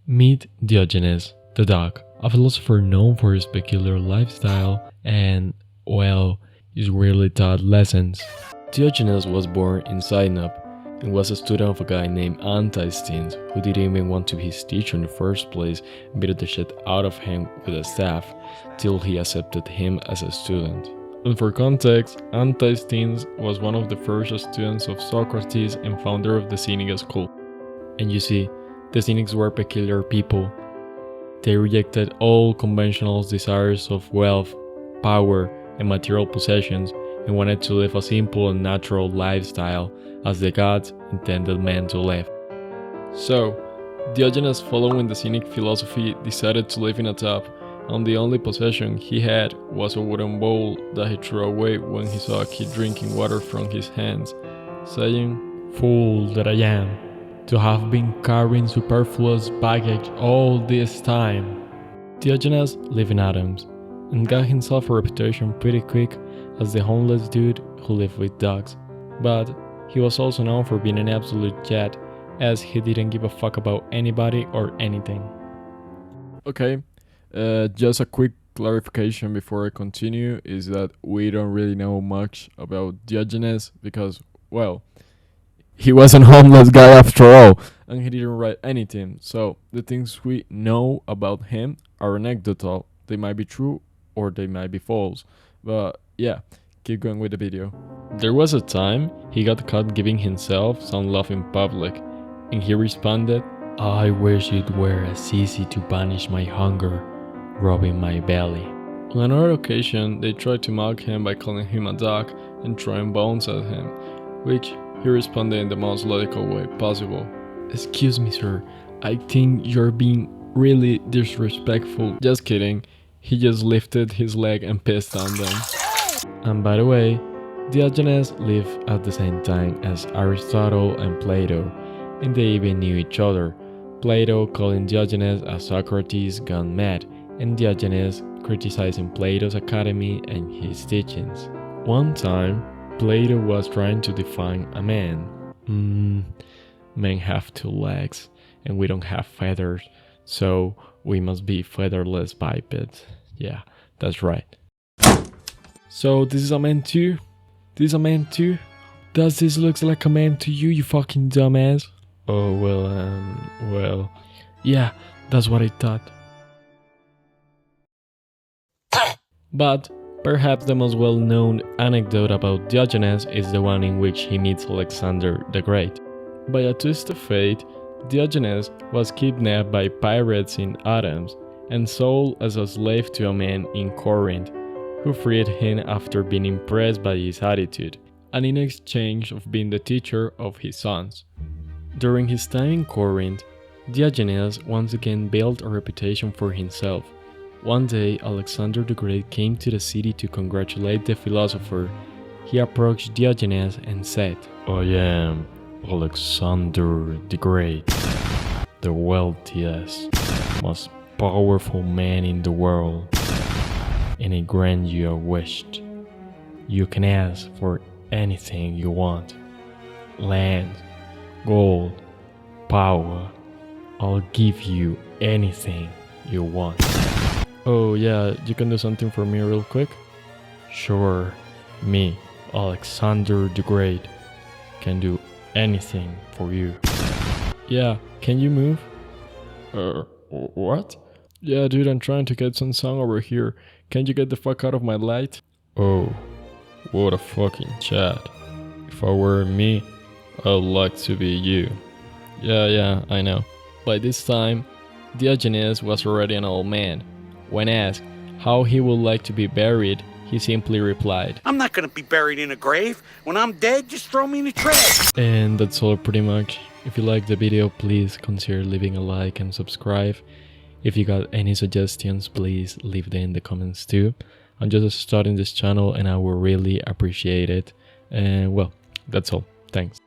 Meet Diogenes, the dog, a philosopher known for his peculiar lifestyle and, well, his rarely taught lessons. Diogenes was born in Sinope and was a student of a guy named Athens who didn't even want to be his teacher in the first place and beat the shit out of him with a staff till he accepted him as a student. And for context, Athens was one of the first students of Socrates and founder of the Cynic school. And you see, the Cynics were peculiar people. They rejected all conventional desires of wealth, power, and material possessions and wanted to live a simple and natural lifestyle as the gods intended men to live. So, Diogenes, following the Cynic philosophy, decided to live in a tub, and the only possession he had was a wooden bowl that he threw away when he saw a kid drinking water from his hands, saying, "Fool that I am, to have been carrying superfluous baggage all this time." Diogenes lived in Athens and got himself a reputation pretty quick as the homeless dude who lived with dogs. But he was also known for being an absolute jet, as he didn't give a fuck about anybody or anything. Okay, just a quick clarification before I continue is that we don't really know much about Diogenes because, well, he was a homeless guy after all, and he didn't write anything, so the things we know about him are anecdotal. They might be true or they might be false, but yeah, keep going with the video. There was a time he got caught giving himself some love in public, and he responded, "I wish it were as easy to banish my hunger, rubbing my belly." On another occasion, they tried to mock him by calling him a dog and throwing bones at him, which he responded in the most logical way possible. "Excuse me, sir, I think you're being really disrespectful." Just kidding, he just lifted his leg and pissed on them. And by the way, Diogenes lived at the same time as Aristotle and Plato, and they even knew each other, Plato calling Diogenes a Socrates gone mad, and Diogenes criticizing Plato's academy and his teachings. One time, Plato was trying to define a man. Men have 2 legs, and we don't have feathers, so we must be featherless bipeds. Yeah, that's right. So this is a man too? This is a man too? Does this look like a man to you, you fucking dumbass? Oh, well, yeah, that's what I thought. But perhaps the most well-known anecdote about Diogenes is the one in which he meets Alexander the Great. By a twist of fate, Diogenes was kidnapped by pirates in Athens and sold as a slave to a man in Corinth, who freed him after being impressed by his attitude, and in exchange of being the teacher of his sons. During his time in Corinth, Diogenes once again built a reputation for himself. One day, Alexander the Great came to the city to congratulate the philosopher. He approached Diogenes and said, "I am Alexander the Great, the wealthiest, most powerful man in the world, and I grant you a wish. You can ask for anything you want. Land, gold, power. I'll give you anything you want." "Oh yeah, you can do something for me real quick?" "Sure, me, Alexander the Great, can do anything for you." "Yeah, can you move?" What?" "Yeah dude, I'm trying to get some sun over here. Can't you get the fuck out of my light?" "Oh, what a fucking chat. If I were me, I'd like to be you." Yeah, I know." By this time, Diogenes was already an old man. When asked how he would like to be buried, he simply replied, "I'm not gonna be buried in a grave. When I'm dead, just throw me in the trash." And that's all pretty much. If you liked the video, please consider leaving a like and subscribe. If you got any suggestions, please leave them in the comments too. I'm just starting this channel and I will really appreciate it. And well, that's all. Thanks.